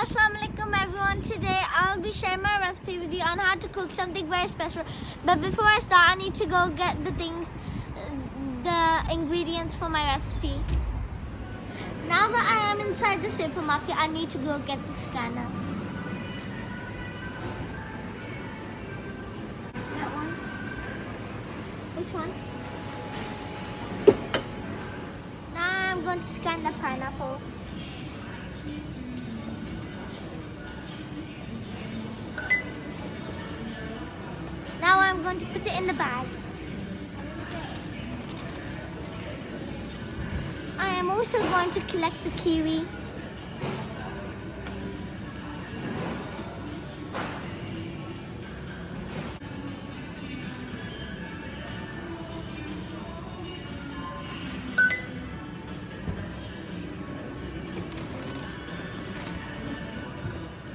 Assalamualaikum everyone. Today I'll be sharing my recipe with you on how to cook something very special. But before I start, I need to go get the ingredients for my recipe. Now that I am inside the supermarket, I need to go get the scanner. That one? Which one? Now I'm going to scan the pineapple. Now I'm going to put it in the bag. I am also going to collect the kiwi.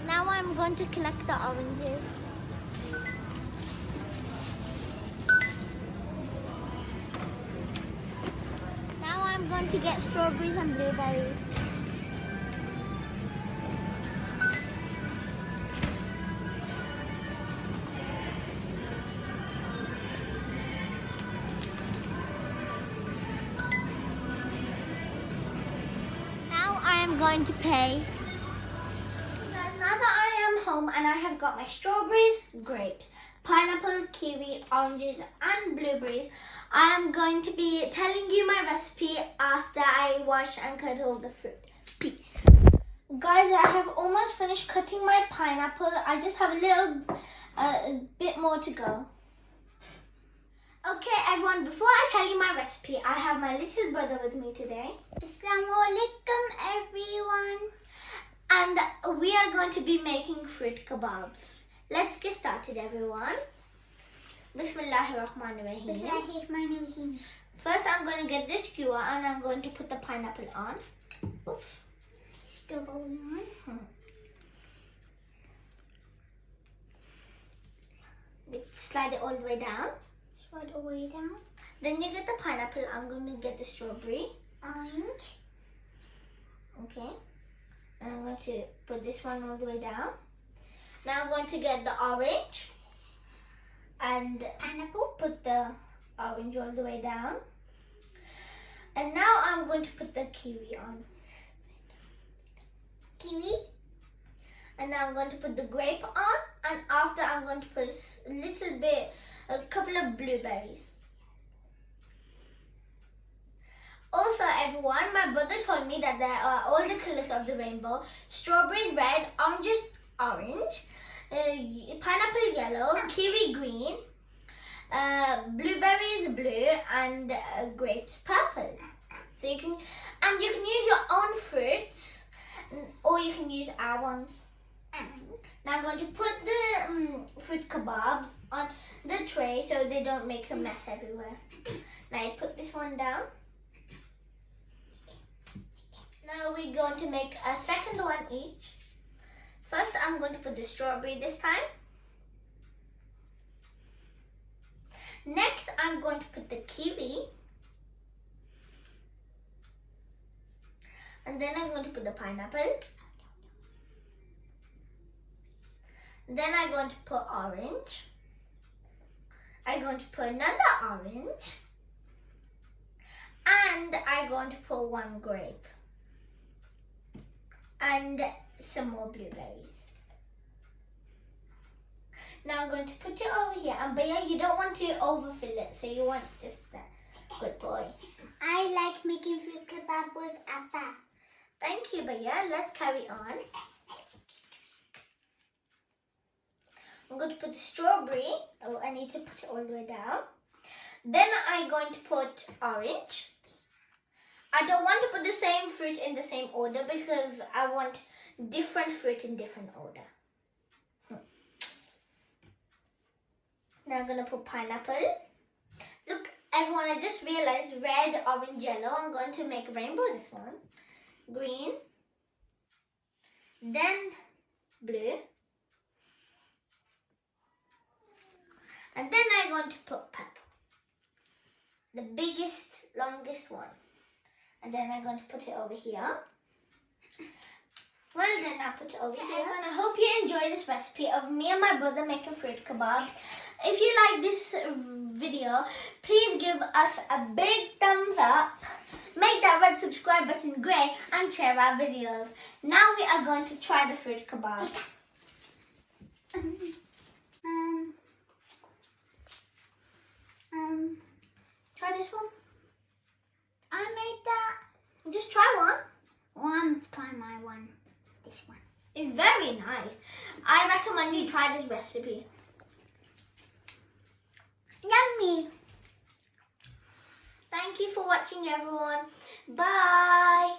Now I'm going to collect the oranges. I'm going to get strawberries and blueberries. Now I am going to pay. Now that I am home and I have got my strawberries, grapes, pineapple, kiwi, oranges and blueberries, I am going to be telling you my recipe after I wash and cut all the fruit. Peace. Guys, I have almost finished cutting my pineapple. I just have a bit more to go. Okay everyone, before I tell you my recipe, I have my little brother with me today. Assalamualaikum everyone. And we are going to be making fruit kebabs. Let's get started everyone. Bismillahirrahmanirrahim. Bismillahirrahmanirrahim. First I'm going to get this skewer and I'm going to put the pineapple on. Oops. Still going on. Slide it all the way down. Slide all the way down. Then you get the pineapple. I'm going to get the strawberry. Orange. Okay. And I'm going to put this one all the way down. Now I'm going to get the orange. And pineapple. Put the orange all the way down. And now I'm going to put the kiwi on. Kiwi. And now I'm going to put the grape on. And after I'm going to put a couple of blueberries. Also everyone, my brother told me that there are all the colors of the rainbow. Strawberries red, oranges orange, pineapple yellow, kiwi green, blueberries blue, and grapes purple. So you can use your own fruits, or you can use our ones. Now I'm going to put the fruit kebabs on the tray so they don't make a mess everywhere. Now I put this one down. Now we're going to make a second one each. First, I'm going to put the strawberry this time. Next, I'm going to put the kiwi. And then I'm going to put the pineapple. Then I'm going to put orange. I'm going to put another orange. And I'm going to put one grape. And some more blueberries. Now I'm going to put it over here. And Baya, you don't want to overfill it, so you want just that. Good boy. I like making fruit kebab with Appa. Thank you, Baya. Let's carry on. I'm going to put the strawberry. Oh, I need to put it all the way down. Then I'm going to put orange. I don't want to put the same fruit in the same order because I want different fruit in different order. Now I'm going to put pineapple. Look, everyone, I just realized red, orange, yellow. I'm going to make rainbow this one. Green. Then blue. And then I'm going to put purple. The biggest, longest one. And then I'm going to put it over here. Well, filled it and I put it over here. And I hope you enjoy this recipe of me and my brother making fruit kebabs. If you like this video, please give us a big thumbs up. Make that red subscribe button grey and share our videos. Now we are going to try the fruit kebabs. Try this one. I made that. Just try one. Well, I'm trying my one. This one. It's very nice. I recommend you try this recipe. Yummy. Thank you for watching, everyone. Bye.